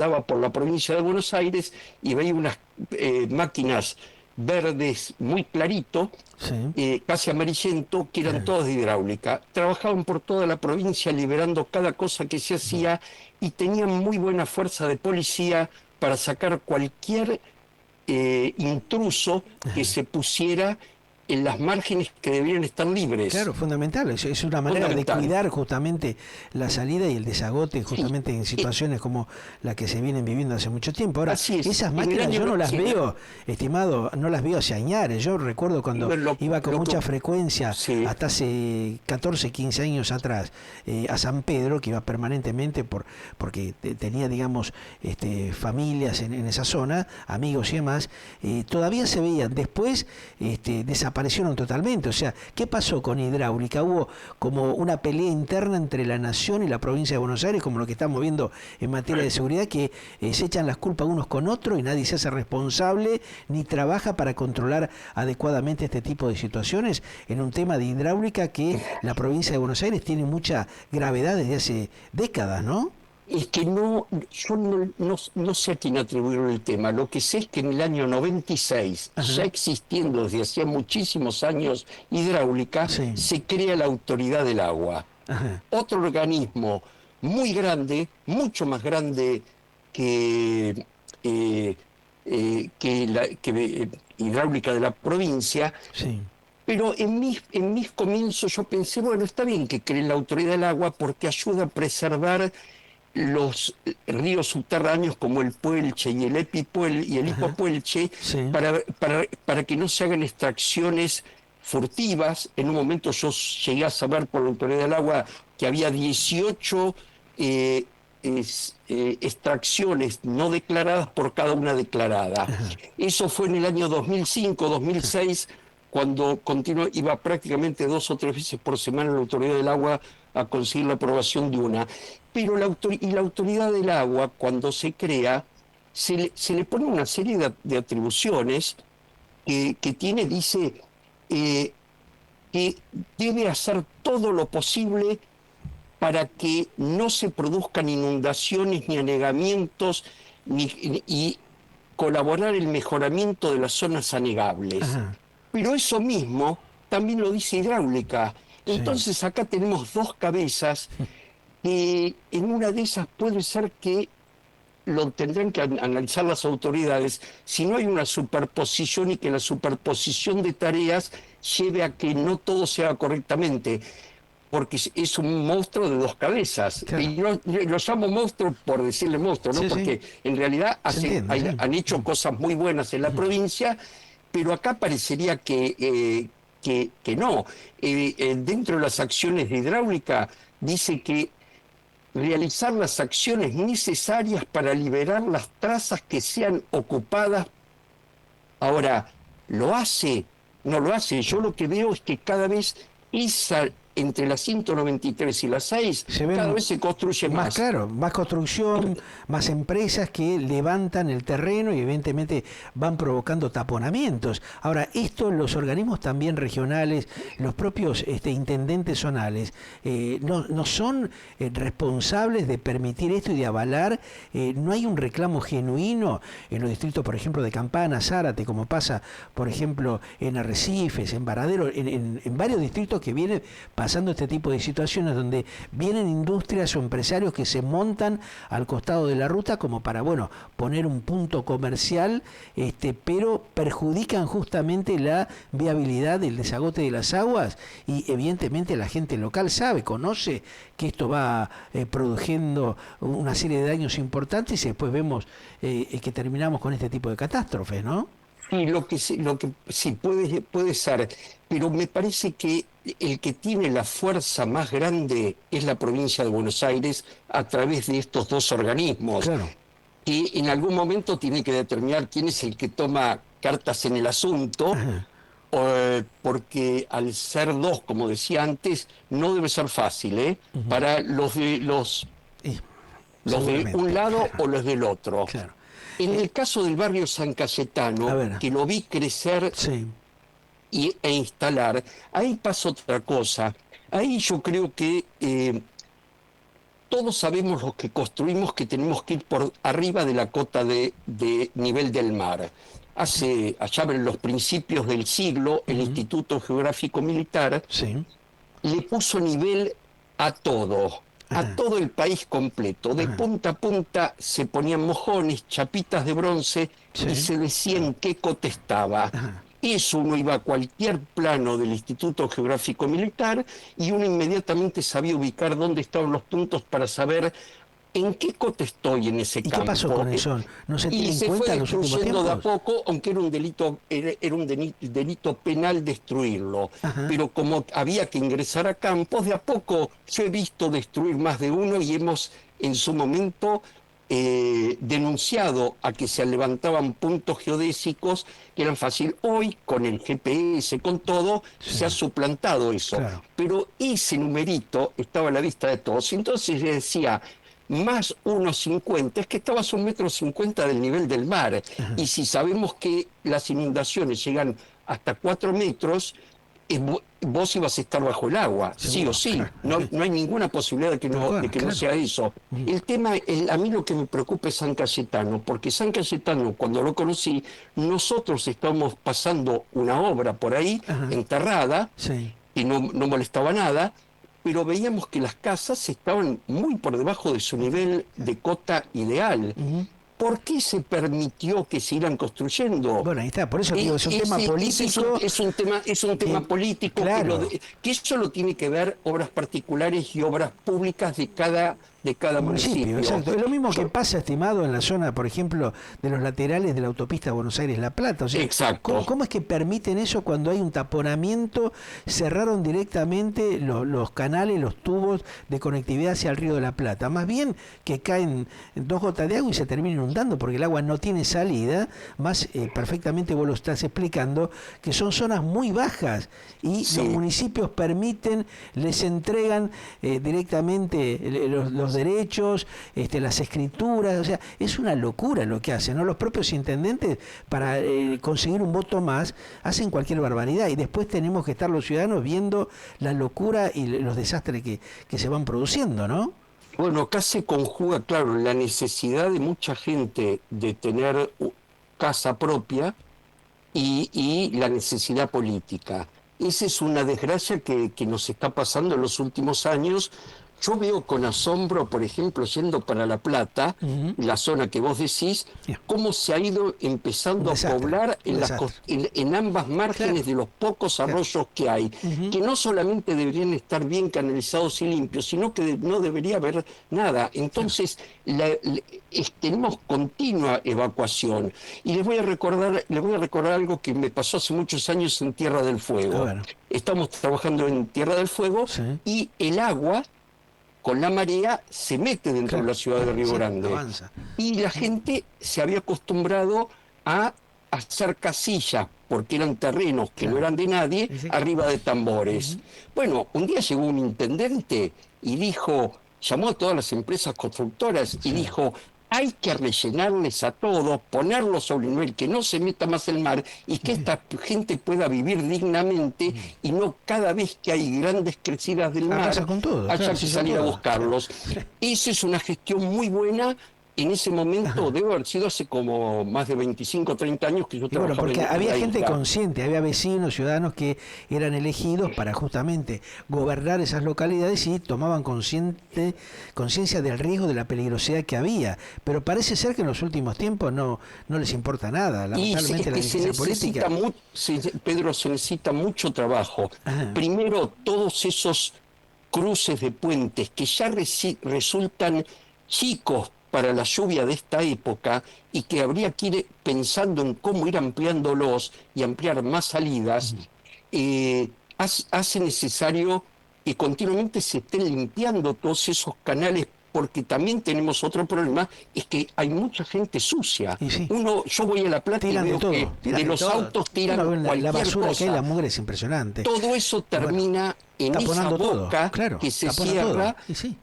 andaba por la provincia de Buenos Aires y veía unas máquinas verdes muy clarito, Sí. casi amarillento, que eran todas de hidráulica. Trabajaban por toda la provincia liberando cada cosa que se hacía y tenían muy buena fuerza de policía para sacar cualquier intruso que se pusiera en las márgenes que debían estar libres. Claro, fundamental. Es una manera de Fundamental. cuidar justamente la salida y el desagote Sí, justamente en situaciones como la que se vienen viviendo hace mucho tiempo. Ahora, así es. esas En el máquinas año yo no las sí, veo, estimado, no las veo hace añares. Yo recuerdo cuando iba con lo que mucha frecuencia, sí, hasta hace 14, 15 años atrás, a San Pedro, que iba permanentemente porque tenía, digamos, familias en esa zona, amigos y demás, todavía se veían. Después desaparecieron totalmente. O sea, ¿qué pasó con hidráulica? Hubo como una pelea interna entre la nación y la provincia de Buenos Aires, como lo que estamos viendo en materia de seguridad, que se echan las culpas unos con otros y nadie se hace responsable ni trabaja para controlar adecuadamente este tipo de situaciones en un tema de hidráulica que la provincia de Buenos Aires tiene mucha gravedad desde hace décadas, ¿no? es que yo no sé a quién atribuyeron el tema. Lo que sé es que en el año 96, ya Ajá. existiendo desde hacía muchísimos años hidráulica, Sí. se crea la Autoridad del Agua. Ajá. Otro organismo muy grande, mucho más grande que, eh, hidráulica de la provincia, Sí. pero en mis comienzos yo pensé, bueno, está bien que creen la Autoridad del Agua porque ayuda a preservar los ríos subterráneos como el Puelche y el y el Ajá. Hipopuelche Sí. para que no se hagan extracciones furtivas. En un momento yo llegué a saber por la Autoridad del Agua que había 18 eh, extracciones no declaradas por cada una declarada. Eso fue en el año 2005, 2006, cuando iba prácticamente 2 o 3 veces por semana la Autoridad del Agua a conseguir la aprobación de una. Pero la Autoridad del Agua, cuando se crea, se le pone una serie de atribuciones que tiene, dice, eh, que debe hacer todo lo posible para que no se produzcan inundaciones ni anegamientos y colaborar en el mejoramiento de las zonas anegables. Ajá. Pero eso mismo también lo dice hidráulica. Sí. Entonces acá tenemos dos cabezas que en una de esas puede ser que lo tendrán que analizar las autoridades si no hay una superposición y que la superposición de tareas lleve a que no todo se haga correctamente, porque es un monstruo de dos cabezas. Claro. Y yo lo llamo monstruo por decirle monstruo, ¿no? Sí, sí. Porque en realidad Se entiende, sí. han hecho cosas muy buenas en la provincia, pero acá parecería que no. Dentro de las acciones de hidráulica dice que realizar las acciones necesarias para liberar las trazas que sean ocupadas. Ahora, ¿lo hace? No lo hace. Yo lo que veo es que cada vez esa, entre la 193 y la 6, Se cada ven vez se construye más, más. claro, más construcción, más empresas que levantan el terreno y evidentemente van provocando taponamientos. Ahora, esto los organismos también regionales, los propios intendentes zonales, no son responsables de permitir esto y de avalar. No hay un reclamo genuino en los distritos, por ejemplo, de Campana, Zárate, como pasa, por ejemplo, en Arrecifes, en Varadero, en varios distritos que vienen pasando este tipo de situaciones donde vienen industrias o empresarios que se montan al costado de la ruta como para, bueno, poner un punto comercial, pero perjudican justamente la viabilidad del desagote de las aguas y evidentemente la gente local sabe, conoce que esto va produciendo una serie de daños importantes y después vemos que terminamos con este tipo de catástrofes, ¿no? Y lo que sí puede ser, pero me parece que el que tiene la fuerza más grande es la provincia de Buenos Aires a través de estos dos organismos, Claro. que en algún momento tiene que determinar quién es el que toma cartas en el asunto, Ajá. porque al ser dos, como decía antes, no debe ser fácil, ¿eh? Ujú. Para Y, los de un seguramente, lado claro, o los del otro. claro. En Eh, el caso del barrio San a Cayetano, ver, que lo vi crecer sí, e instalar, ahí pasa otra cosa. Ahí yo creo que todos sabemos los que construimos que tenemos que ir por arriba de la cota de nivel del mar. Allá en los principios del siglo, el Instituto Geográfico Militar le puso nivel a todo. A todo el país completo. De punta a punta se ponían mojones, chapitas de bronce y se decía en qué cota estaba. Eso uno iba a cualquier plano del Instituto Geográfico Militar y uno inmediatamente sabía ubicar dónde estaban los puntos para saber en qué cota estoy en ese campo. ¿Y qué pasó con eso? ¿No se tiene en cuenta en los últimos tiempos? Y se fue destruyendo de a poco, aunque era un delito penal destruirlo. Pero como había que ingresar a campos, de a poco yo he visto destruir más de uno y hemos en su momento denunciado a que se levantaban puntos geodésicos que eran fácil. Hoy, con el GPS, con todo, se ha suplantado eso. Claro. Pero ese numerito estaba a la vista de todos. Entonces le decía, más 1,50, es que estabas a 1,50 m del nivel del mar. Y si sabemos que las inundaciones llegan hasta 4 metros, vos ibas a estar bajo el agua, sí o sí. Claro. No hay ninguna posibilidad de que no sea eso. El tema, a mí lo que me preocupa es San Cayetano, porque San Cayetano, cuando lo conocí, nosotros estábamos pasando una obra por ahí, enterrada, y no molestaba nada, pero veíamos que las casas estaban muy por debajo de su nivel de cota ideal. ¿Por qué se permitió que se irán construyendo? Bueno, ahí está, por eso digo, es un tema político. Es un tema político, claro, que eso lo tiene que ver obras particulares y obras públicas de cada municipio. Exacto. Es lo mismo que pasa, estimado, en la zona, por ejemplo, de los laterales de la autopista Buenos Aires-La Plata. O sea, exacto. ¿cómo es que permiten eso cuando hay un taponamiento? Cerraron directamente los canales, los tubos de conectividad hacia el Río de la Plata. Más bien que caen 2 gotas de agua y se termina inundando porque el agua no tiene salida, más perfectamente vos lo estás explicando, que son zonas muy bajas y los municipios permiten, les entregan directamente los derechos, las escrituras, o sea, es una locura lo que hacen, ¿no? Los propios intendentes, para conseguir un voto más, hacen cualquier barbaridad y después tenemos que estar los ciudadanos viendo la locura y los desastres que se van produciendo, ¿no? Bueno, acá se conjuga, claro, la necesidad de mucha gente de tener casa propia y la necesidad política. Esa es una desgracia que nos está pasando en los últimos años. Yo veo con asombro, por ejemplo, yendo para La Plata, la zona que vos decís, cómo se ha ido empezando a poblar en ambas márgenes de los pocos arroyos que hay, que no solamente deberían estar bien canalizados y limpios, sino que no debería haber nada. Entonces, tenemos continua evacuación. Y les voy a recordar algo que me pasó hace muchos años en Tierra del Fuego. Estamos trabajando en Tierra del Fuego y el agua con la marea se mete dentro de la ciudad de Río Grande. Y la gente se había acostumbrado a hacer casillas, porque eran terrenos que no eran de nadie, arriba de tambores. Bueno, un día llegó un intendente y llamó a todas las empresas constructoras y dijo, hay que rellenarles a todos, ponerlos sobre el nivel, que no se meta más el mar y que esta gente pueda vivir dignamente y no cada vez que hay grandes crecidas del mar haya que salir a buscarlos. Esa es una gestión muy buena. En ese momento, debe haber sido hace como más de 25 o 30 años que yo trabajaba. Bueno, porque había gente consciente, había vecinos, ciudadanos que eran elegidos para justamente gobernar esas localidades y tomaban conciencia del riesgo, de la peligrosidad que había. Pero parece ser que en los últimos tiempos no les importa nada. Lamentablemente la decisión política. Pedro, se necesita mucho trabajo. Primero, todos esos cruces de puentes que ya resultan chicos para la lluvia de esta época y que habría que ir pensando en cómo ir ampliándolos y ampliar más salidas, hace necesario que continuamente se estén limpiando todos esos canales, porque también tenemos otro problema, es que hay mucha gente sucia. Yo voy a La Plata y veo que de los autos tiran cualquier la basura cosa. Que hay, la mugre es impresionante. Todo eso termina en esa boca que se cierra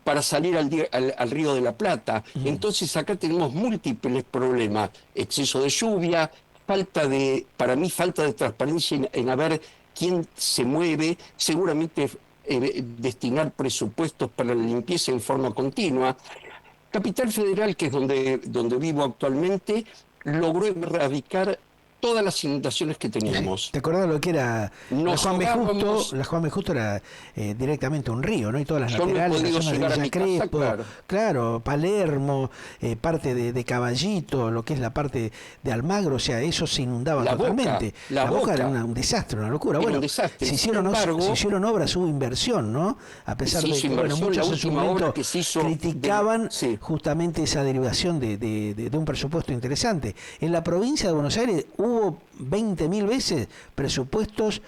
para salir al Río de la Plata. Entonces acá tenemos múltiples problemas: exceso de lluvia, falta de transparencia en a ver quién se mueve. Seguramente destinar presupuestos para la limpieza en forma continua. Capital Federal, que es donde vivo actualmente, logró erradicar todas las inundaciones que teníamos. ¿Te acordás lo que era Nos ahogábamos. La Juan B. Justo era directamente un río, ¿no? Y todas las Yo no he laterales, la podido zona de llegar a Villa mi casa, Crespo, claro. claro, Palermo, parte de Caballito, lo que es la parte de Almagro, o sea, eso se inundaba La Boca, totalmente. la Boca era Boca. un desastre, una locura. Era Bueno, un desastre. se Sin hicieron, embargo, se hicieron obras, hubo inversión, ¿no? A pesar se de hizo que, bueno, inversión. La muchos en su última obra momento que se hizo criticaban sí. justamente esa derivación de un presupuesto interesante. En la provincia de Buenos Aires hubo 20.000 veces presupuestos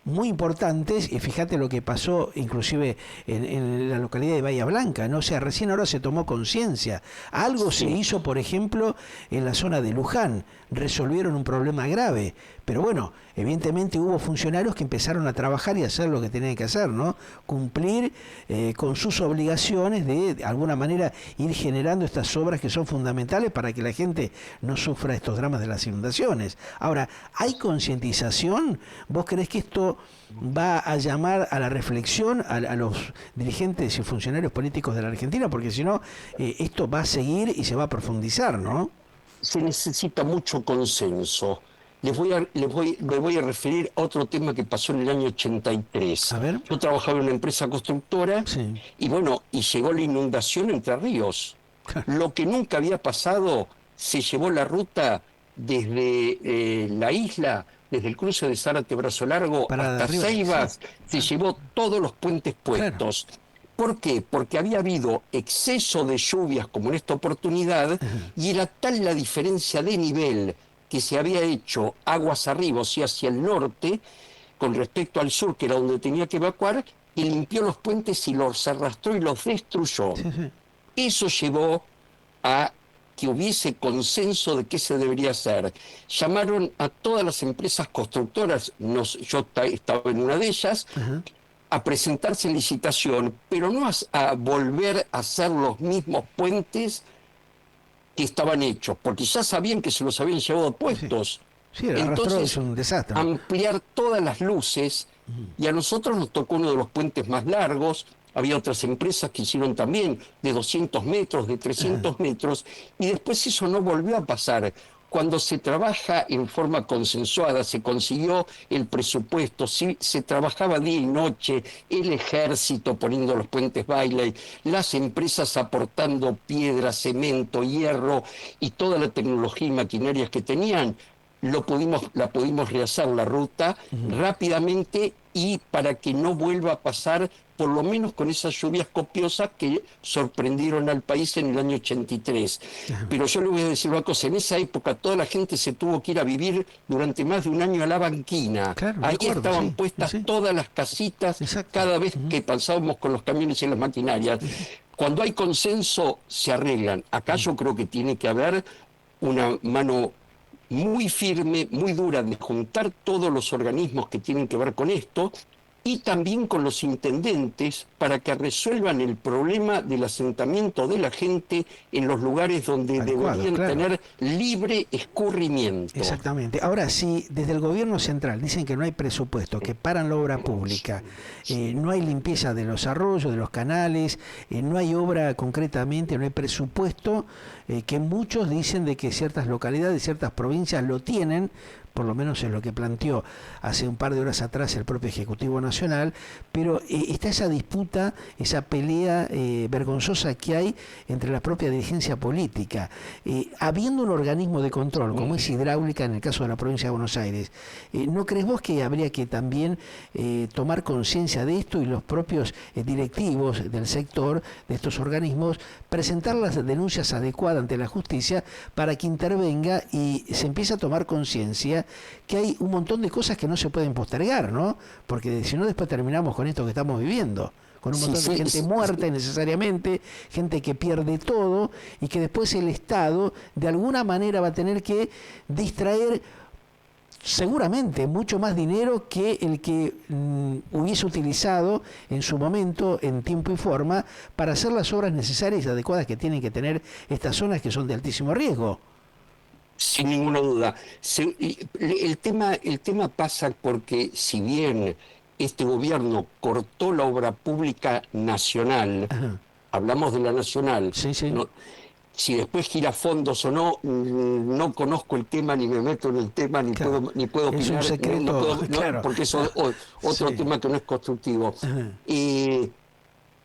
muy importantes, y fíjate lo que pasó inclusive en la localidad de Bahía Blanca, ¿no? O sea, recién ahora se tomó conciencia. Algo se hizo, por ejemplo, en la zona de Luján, resolvieron un problema grave, pero bueno, evidentemente hubo funcionarios que empezaron a trabajar y a hacer lo que tenían que hacer, ¿no? Cumplir con sus obligaciones de alguna manera ir generando estas obras que son fundamentales para que la gente no sufra estos dramas de las inundaciones. Ahora, ¿hay concientización? ¿Vos creés que esto va a llamar a la reflexión a los dirigentes y funcionarios políticos de la Argentina? Porque si no, esto va a seguir y se va a profundizar, ¿no? Se necesita mucho consenso. Me voy a referir a otro tema que pasó en el año 83. A ver. Yo trabajaba en una empresa constructora y bueno, y llegó la inundación Entre Ríos. Lo que nunca había pasado, se llevó la ruta desde la isla, desde el cruce de Zárate Brazo Largo hasta Ceibas, se llevó todos los puentes puestos. ¿Por qué? Porque había habido exceso de lluvias como en esta oportunidad y era tal la diferencia de nivel que se había hecho aguas arriba, o sea, hacia el norte, con respecto al sur, que era donde tenía que evacuar, que limpió los puentes y los arrastró y los destruyó. Eso llevó a que hubiese consenso de qué se debería hacer. Llamaron a todas las empresas constructoras, yo estaba en una de ellas, a presentarse en licitación, pero no a volver a hacer los mismos puentes que estaban hechos, porque ya sabían que se los habían llevado puestos. Sí, el entonces es un desastre. Ampliar todas las luces, y a nosotros nos tocó uno de los puentes más largos. Había otras empresas que hicieron también de 200 metros, de 300 metros, y después eso no volvió a pasar. Cuando se trabaja en forma consensuada, se consiguió el presupuesto, se trabajaba día y noche, el ejército poniendo los puentes baile, las empresas aportando piedra, cemento, hierro y toda la tecnología y maquinarias que tenían, la pudimos rehacer la ruta rápidamente y para que no vuelva a pasar, por lo menos con esas lluvias copiosas que sorprendieron al país en el año 83. Pero yo le voy a decir una cosa, en esa época toda la gente se tuvo que ir a vivir durante más de un año a la banquina. Ahí estaban puestas todas las casitas cada vez que pasábamos con los camiones y las maquinarias. Cuando hay consenso se arreglan. Acá yo creo que tiene que haber una mano muy firme, muy dura, de juntar todos los organismos que tienen que ver con esto y también con los intendentes para que resuelvan el problema del asentamiento de la gente en los lugares donde deberían tener libre escurrimiento. Exactamente. Ahora, si desde el gobierno central dicen que no hay presupuesto, que paran la obra pública, no hay limpieza de los arroyos, de los canales, no hay obra concretamente, no hay presupuesto, que muchos dicen de que ciertas localidades, ciertas provincias lo tienen, por lo menos es lo que planteó hace un par de horas atrás el propio Ejecutivo Nacional, pero está esa disputa, esa pelea vergonzosa que hay entre la propia dirigencia política. Habiendo un organismo de control, como es Hidráulica en el caso de la provincia de Buenos Aires, ¿no crees vos que habría que también tomar conciencia de esto y los propios directivos del sector, de estos organismos, presentar las denuncias adecuadas ante la justicia para que intervenga y se empiece a tomar conciencia que hay un montón de cosas que no se pueden postergar, ¿no? Porque si no después terminamos con esto que estamos viviendo, con un montón de gente muerta innecesariamente, gente que pierde todo y que después el Estado de alguna manera va a tener que distraer seguramente mucho más dinero que el que hubiese utilizado en su momento, en tiempo y forma, para hacer las obras necesarias y adecuadas que tienen que tener estas zonas que son de altísimo riesgo. Sin ninguna duda. El tema pasa porque si bien este gobierno cortó la obra pública nacional, Ajá. hablamos de la nacional, Sí, sí. no, si después gira fondos o no, no conozco el tema, ni me meto en el tema, Claro. ni puedo Es un opinar, secreto, claro. porque es otro Sí. tema que no es constructivo. Ajá.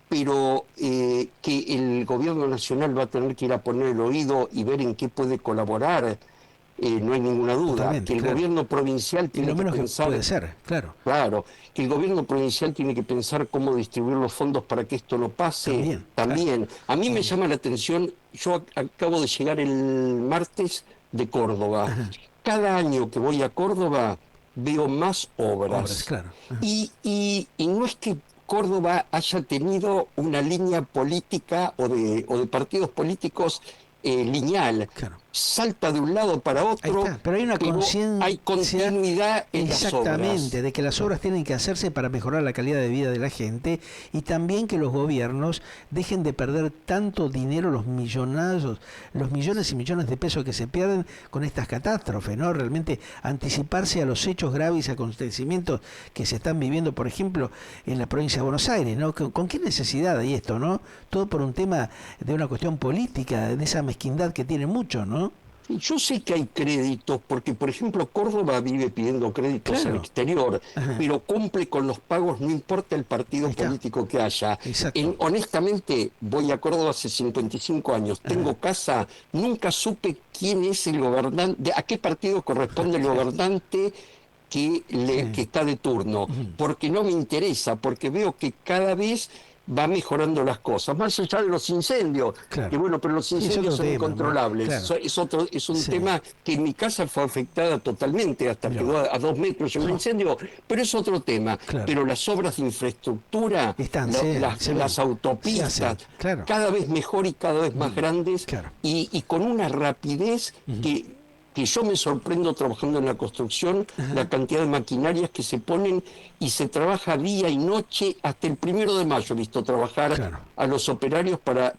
Pero que el gobierno nacional va a tener que ir a poner el oído y ver en qué puede colaborar, no hay ninguna duda. Totalmente, Que el claro. gobierno provincial Y lo tiene que menos que pensar, puede ser, claro. claro, que el gobierno provincial tiene que pensar cómo distribuir los fondos para que esto no pase, También, también. A mí me También. llama la atención, yo acabo de llegar el martes de Córdoba. Ajá. Cada año que voy a Córdoba veo más Obras, obras. claro. Ajá. Y no es que Córdoba haya tenido una línea política o de partidos políticos lineal. Claro. Salta de un lado para Ahí otro, está. Pero hay una conciencia. hay continuidad en las obras. Exactamente, de que las obras tienen que hacerse para mejorar la calidad de vida de la gente y también que los gobiernos dejen de perder tanto dinero, los millonazos, los millones y millones de pesos que se pierden con estas catástrofes, ¿no? Realmente anticiparse a los hechos graves y acontecimientos que se están viviendo, por ejemplo, en la provincia de Buenos Aires, ¿no? ¿Con qué necesidad hay esto, no? Todo por un tema de una cuestión política, de esa mezquindad que tiene mucho, ¿no? Yo sé que hay créditos, porque por ejemplo Córdoba vive pidiendo créditos Claro. al exterior, Ajá. pero cumple con los pagos, no importa el partido Ahí está. político que haya. Exacto. Honestamente, voy a Córdoba hace 55 años, tengo casa, nunca supe quién es el gobernante, a qué partido corresponde el gobernante que está de turno, porque no me interesa, porque veo que cada vez va mejorando las cosas, más allá de los incendios, Claro. que bueno, pero los Sí, es incendios otro son tema, ¿no? incontrolables, Claro. es un Sí. tema que en mi casa fue afectada totalmente, hasta Mirá. quedó a 2 metros en un incendio, pero es otro tema. Claro. Pero las obras de infraestructura, Están, las autopistas, se hacen, claro. cada vez mejor y cada vez más grandes, Claro. y con una rapidez que yo me sorprendo trabajando en la construcción, la cantidad de maquinarias que se ponen y se trabaja día y noche, hasta el 1 de mayo he visto trabajar Claro. a los operarios para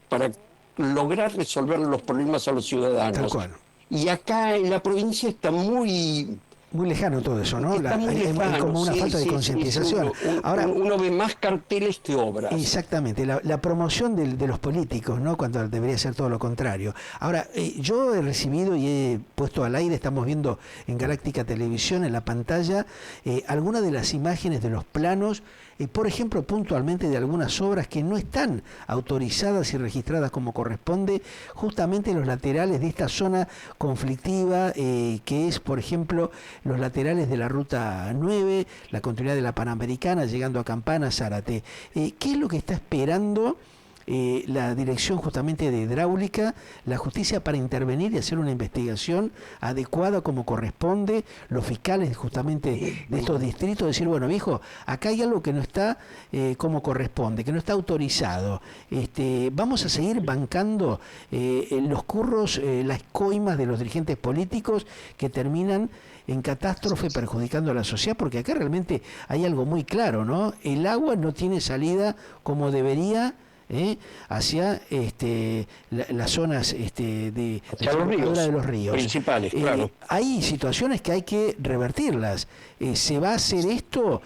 lograr resolver los problemas a los ciudadanos. Tal cual. Y acá en la provincia está muy lejano todo eso, ¿no? Está muy Hay lejano, como una sí, falta de sí, concientización. sí, Ahora, uno ve más carteles que obras. exactamente, la promoción de los políticos, ¿no? Cuando debería ser todo lo contrario. Ahora, yo he recibido y he puesto al aire, estamos viendo en Galáctica Televisión, en la pantalla, algunas de las imágenes de los planos, por ejemplo, puntualmente de algunas obras que no están autorizadas y registradas como corresponde, justamente en los laterales de esta zona conflictiva, que es, por ejemplo, los laterales de la Ruta 9, la continuidad de la Panamericana, llegando a Campana, Zárate. ¿Qué es lo que está esperando la dirección justamente de hidráulica, la justicia, para intervenir y hacer una investigación adecuada como corresponde, los fiscales justamente de estos distritos, decir, bueno, viejo, acá hay algo que no está como corresponde, que no está autorizado, vamos a seguir bancando los curros, las coimas de los dirigentes políticos que terminan en catástrofe perjudicando a la sociedad, porque acá realmente hay algo muy claro, ¿no? El agua no tiene salida como debería hacia las zonas de los ríos principales, claro. Hay situaciones que hay que revertirlas. ¿Se va a hacer esto?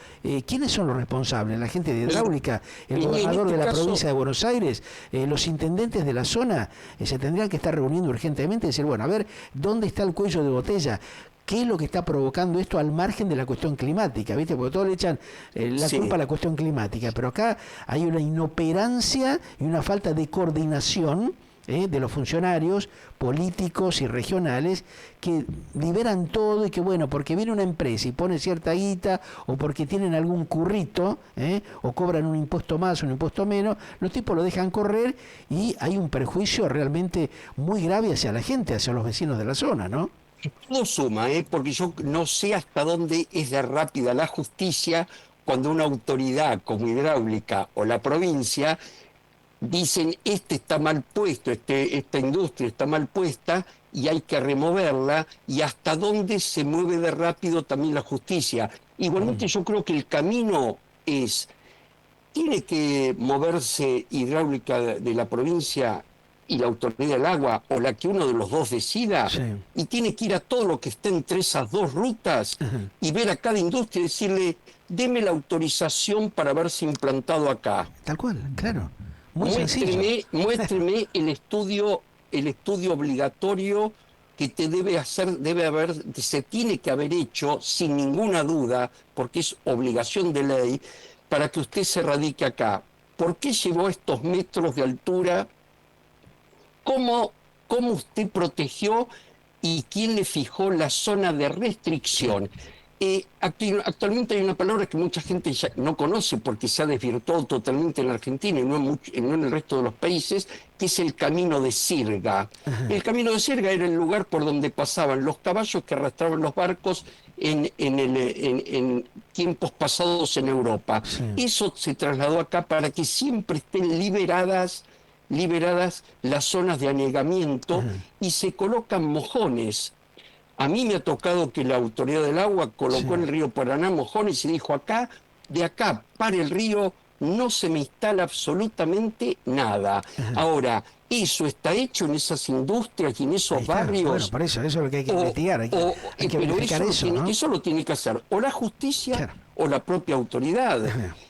¿Quiénes son los responsables? ¿La gente de hidráulica? ¿El gobernador de la provincia de Buenos Aires? ¿Los intendentes de la zona? Se tendrían que estar reuniendo urgentemente y decir, bueno, a ver, ¿dónde está el cuello de botella? ¿Qué es lo que está provocando esto al margen de la cuestión climática? ¿Viste? Porque todos le echan la culpa a la cuestión climática, pero acá hay una inoperancia y una falta de coordinación de los funcionarios políticos y regionales que liberan todo y que, bueno, porque viene una empresa y pone cierta guita o porque tienen algún currito o cobran un impuesto más, un impuesto menos, los tipos lo dejan correr y hay un perjuicio realmente muy grave hacia la gente, hacia los vecinos de la zona, ¿no? Todo suma, porque yo no sé hasta dónde es de rápida la justicia cuando una autoridad como hidráulica o la provincia dicen, está mal puesto, esta industria está mal puesta y hay que removerla, y hasta dónde se mueve de rápido también la justicia. Igualmente yo creo que el camino tiene que moverse hidráulica de la provincia y la autoridad del agua, o la que uno de los dos decida, Sí. y tiene que ir a todo lo que esté entre esas dos rutas y ver a cada industria y decirle, deme la autorización para haberse implantado acá. Tal cual, claro. Muy sencillo. Muéstreme el estudio obligatorio que te se tiene que haber hecho sin ninguna duda, porque es obligación de ley, para que usted se radique acá. ¿Por qué llevó estos metros de altura? ¿Cómo usted protegió y quién le fijó la zona de restricción? Actualmente hay una palabra que mucha gente ya no conoce porque se ha desvirtuado totalmente en la Argentina y no en el resto de los países, que es el camino de sirga. El camino de sirga era el lugar por donde pasaban los caballos que arrastraban los barcos en tiempos pasados en Europa. Sí. Eso se trasladó acá para que siempre estén liberadas las zonas de anegamiento y se colocan mojones. A mí me ha tocado que la autoridad del agua colocó en el río Paraná mojones y dijo, de acá para el río no se me instala absolutamente nada. Ahora, eso está hecho en esas industrias y en esos barrios. Bueno, por eso es lo que hay que investigar, hay que verificar eso. Eso lo tiene que hacer o la justicia o la propia autoridad.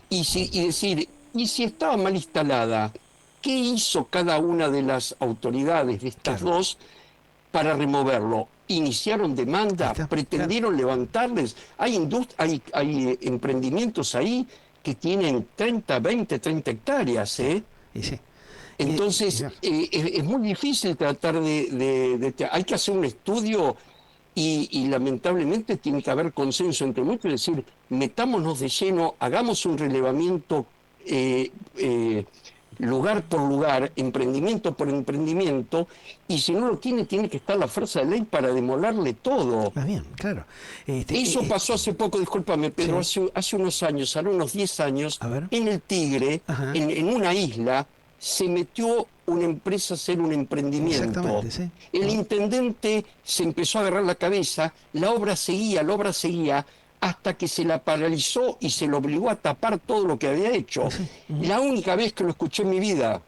Y decir, y si estaba mal instalada, ¿qué hizo cada una de las autoridades de estas dos para removerlo? Iniciaron demanda, pretendieron levantarles. Hay emprendimientos ahí que tienen 30 hectáreas, ¿eh? Sí. Entonces, es muy difícil tratar hay que hacer un estudio y lamentablemente tiene que haber consenso entre muchos, es decir, metámonos de lleno, hagamos un relevamiento lugar por lugar, emprendimiento por emprendimiento, y si no lo tiene que estar la fuerza de ley para demolerle todo. Más bien, claro. Eso pasó hace poco, discúlpame, Pedro, hace unos años, ahora unos 10 años, en el Tigre, en una isla, se metió una empresa a hacer un emprendimiento. El intendente se empezó a agarrar la cabeza, la obra seguía, hasta que se la paralizó y se lo obligó a tapar todo lo que había hecho. La única vez que lo escuché en mi vida.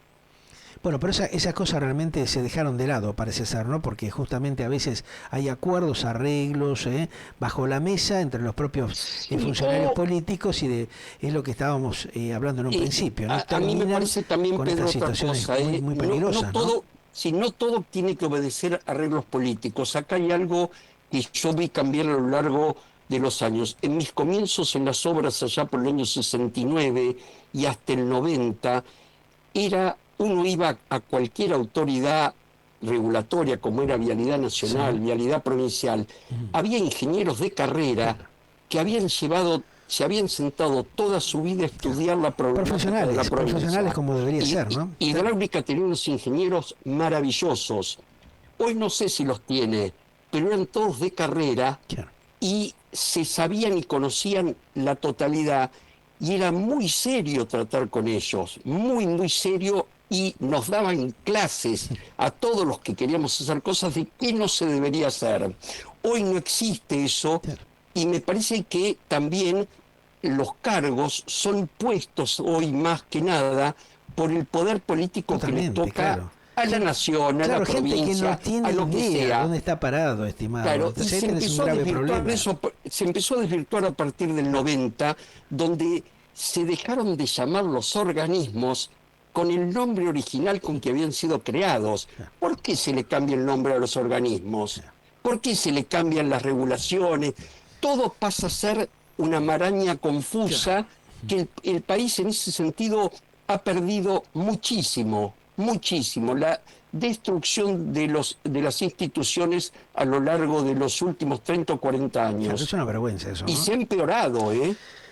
Bueno, pero esas cosas realmente se dejaron de lado, parece ser, ¿no? Porque justamente a veces hay acuerdos, arreglos, bajo la mesa entre los propios funcionarios políticos es lo que estábamos hablando en un principio, ¿no? A mí me parece también, con Pedro, estas otra situaciones cosa, muy peligrosas, ¿no? No todo tiene que obedecer a arreglos políticos. Acá hay algo que yo vi cambiar a lo largo de los años. En mis comienzos en las obras allá por el año 69 y hasta el 90, uno iba a cualquier autoridad regulatoria, como era Vialidad Nacional, Vialidad Provincial, había ingenieros de carrera que se habían sentado toda su vida a estudiar la problemática de la provincia. Profesionales como debería ser, ¿no? Hidráulica tenía unos ingenieros maravillosos. Hoy no sé si los tiene, pero eran todos de carrera y se sabían y conocían la totalidad, y era muy serio tratar con ellos, muy, muy serio, y nos daban clases a todos los que queríamos hacer cosas de qué no se debería hacer. Hoy no existe eso, y me parece que también los cargos son puestos hoy más que nada por el poder político que le toca a la nación, a la provincia, gente que no tiene a lo que sea. ¿Dónde está parado, estimado? Claro, y se empezó a desvirtuar a partir del 90, donde se dejaron de llamar los organismos con el nombre original con que habían sido creados. ¿Por qué se le cambia el nombre a los organismos? ¿Por qué se le cambian las regulaciones? Todo pasa a ser una maraña confusa que el país en ese sentido ha perdido muchísimo. La destrucción de las instituciones a lo largo de los últimos 30 o 40 años. Claro, es una vergüenza eso, ¿no? Y se ha empeorado,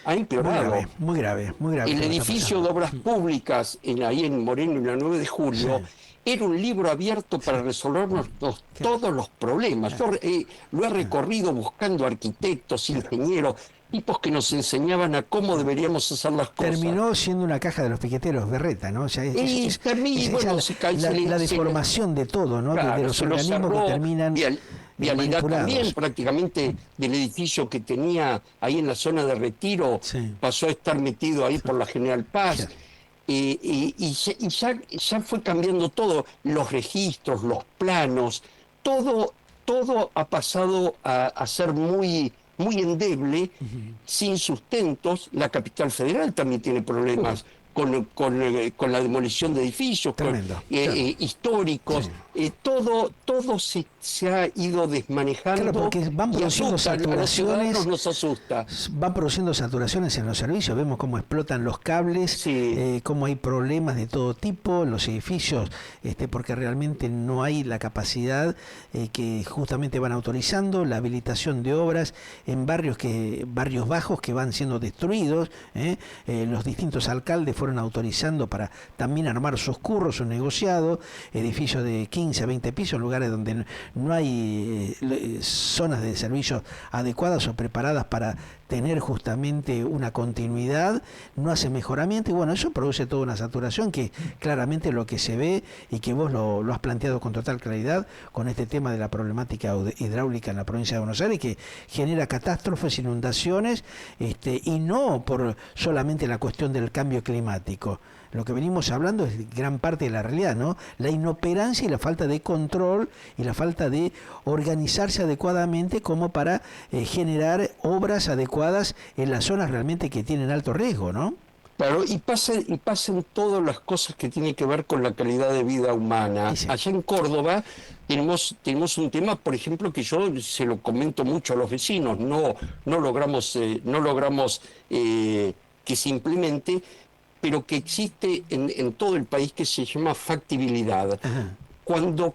Ha empeorado. Muy grave. El edificio de obras públicas ahí en Moreno, en la 9 de julio, era un libro abierto para resolvernos todos los problemas. Yo lo he recorrido buscando arquitectos, ingenieros, tipos que nos enseñaban a cómo deberíamos hacer las cosas. Terminó siendo una caja de los piqueteros, Berreta, ¿no? O sea, la deformación de todo, ¿no? Claro, de los organismos que terminan Vialidad también, prácticamente, del edificio que tenía ahí en la zona de Retiro, pasó a estar metido ahí por la General Paz. ya fue cambiando todo, los registros, los planos, todo ha pasado a ser muy endeble, sin sustentos. La capital federal también tiene problemas con la demolición de edificios Tremendo. históricos. Sí. Todo se ha ido desmanejando. Claro, porque van produciendo asusta, a los saturaciones. ciudadanos nos asusta. Van produciendo saturaciones en los servicios, vemos cómo explotan los cables, Sí. cómo hay problemas de todo tipo en los edificios, porque realmente no hay la capacidad que justamente van autorizando, la habilitación de obras en barrios bajos que van siendo destruidos. Los distintos alcaldes fueron autorizando para también armar sus curros, sus negociados, edificios de 15 a 20 pisos, lugares donde no hay zonas de servicios adecuadas o preparadas para tener justamente una continuidad, no hace mejoramiento, y bueno, eso produce toda una saturación que claramente lo que se ve, y que vos lo has planteado con total claridad con este tema de la problemática hidráulica en la provincia de Buenos Aires, que genera catástrofes, inundaciones, y no por solamente la cuestión del cambio climático. Lo que venimos hablando es gran parte de la realidad, ¿no? La inoperancia y la falta de control y la falta de organizarse adecuadamente como para generar obras adecuadas en las zonas realmente que tienen alto riesgo, ¿no? Claro, y pasan todas las cosas que tienen que ver con la calidad de vida humana. Sí. Allá en Córdoba tenemos un tema, por ejemplo, que yo se lo comento mucho a los vecinos, no logramos que se implemente, pero que existe en todo el país, que se llama factibilidad. Ajá. Cuando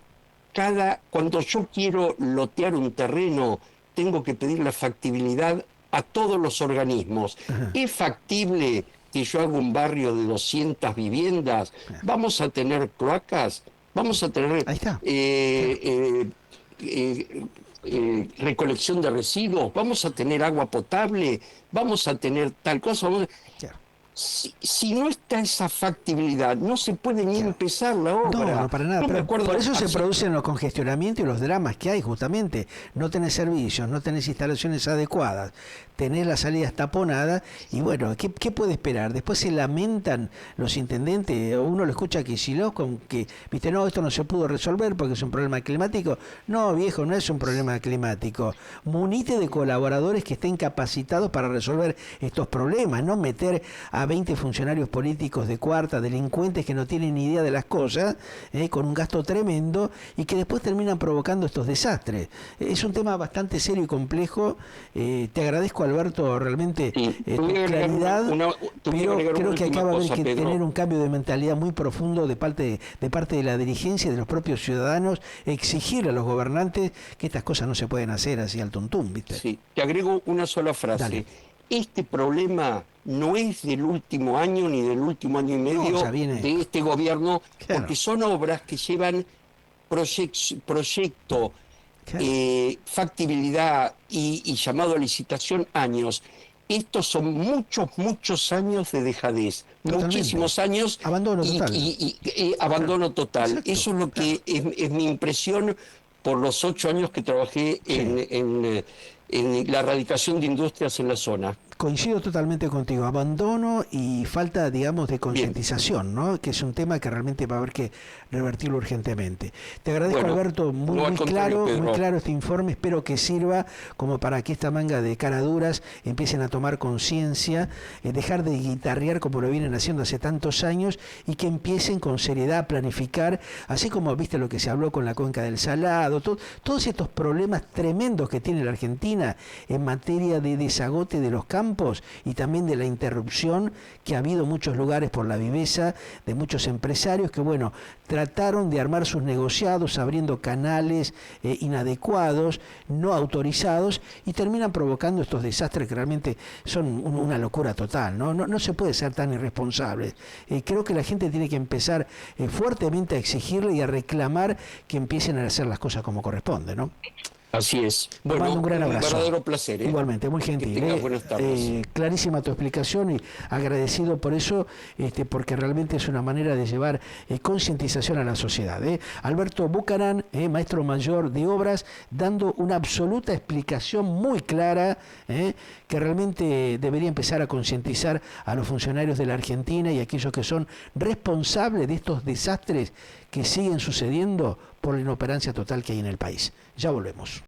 yo quiero lotear un terreno, tengo que pedir la factibilidad a todos los organismos. Ajá. ¿Es factible que yo haga un barrio de 200 viviendas? ¿Vamos a tener cloacas? ¿Vamos a tener Ahí está. recolección de residuos? ¿Vamos a tener agua potable? ¿Vamos a tener tal cosa? Claro. Si no está esa factibilidad, no se puede ni empezar la obra. No, para nada. No me Pero acuerdo por eso se así. producen los congestionamientos y los dramas que hay, justamente. No tenés servicios, no tenés instalaciones adecuadas, tenés las salidas taponadas, y bueno, ¿qué puede esperar? Después se lamentan los intendentes, uno lo escucha a Kicillof con que, viste, no, esto no se pudo resolver porque es un problema climático. No, viejo, no es un problema climático. Munite de colaboradores que estén capacitados para resolver estos problemas, no meter a 20 funcionarios políticos de cuarta, delincuentes que no tienen ni idea de las cosas, con un gasto tremendo, y que después terminan provocando estos desastres. Es un tema bastante serio y complejo. Te agradezco, Alberto, realmente tu claridad, pero creo que acá va a haber que tener un cambio de mentalidad muy profundo de parte de la dirigencia y de los propios ciudadanos, exigirle a los gobernantes que estas cosas no se pueden hacer así al tuntún, ¿viste? Sí, te agrego una sola frase. Dale. Este problema no es del último año ni del último año y medio ya viene. de este gobierno, Claro. porque son obras que llevan proyecto, Claro. factibilidad y llamado a licitación años. Estos son muchos años de dejadez, Totalmente. muchísimos años. Abandono total. Y abandono total. Exacto. Eso es lo que es mi impresión por los 8 años que trabajé en la erradicación de industrias en la zona. Coincido totalmente contigo. Abandono y falta, digamos, de concientización, ¿no? Que es un tema que realmente va a haber que revertirlo urgentemente. Te agradezco, Bueno, Alberto, no, muy al contrario, claro, muy Pedro. claro este informe. Espero que sirva como para que esta manga de caraduras empiecen a tomar conciencia, dejar de guitarrear como lo vienen haciendo hace tantos años, y que empiecen con seriedad a planificar, así como viste lo que se habló con la cuenca del Salado, todos estos problemas tremendos que tiene la Argentina en materia de desagote de los campos y también de la interrupción que ha habido en muchos lugares por la viveza de muchos empresarios que, bueno, trataron de armar sus negociados abriendo canales inadecuados, no autorizados, y terminan provocando estos desastres que realmente son una locura total, ¿no? No se puede ser tan irresponsable. Creo que la gente tiene que empezar fuertemente a exigirle y a reclamar que empiecen a hacer las cosas como corresponde, ¿no? Así es. Te Bueno, mando un gran abrazo. verdadero placer. Igualmente, muy gentil. Que tengas buenas tardes. Clarísima tu explicación y agradecido por eso, porque realmente es una manera de llevar concientización a la sociedad. Alberto Bucaram, maestro mayor de obras, dando una absoluta explicación muy clara, que realmente debería empezar a concientizar a los funcionarios de la Argentina y a aquellos que son responsables de estos desastres que siguen sucediendo por la inoperancia total que hay en el país. Ya volvemos.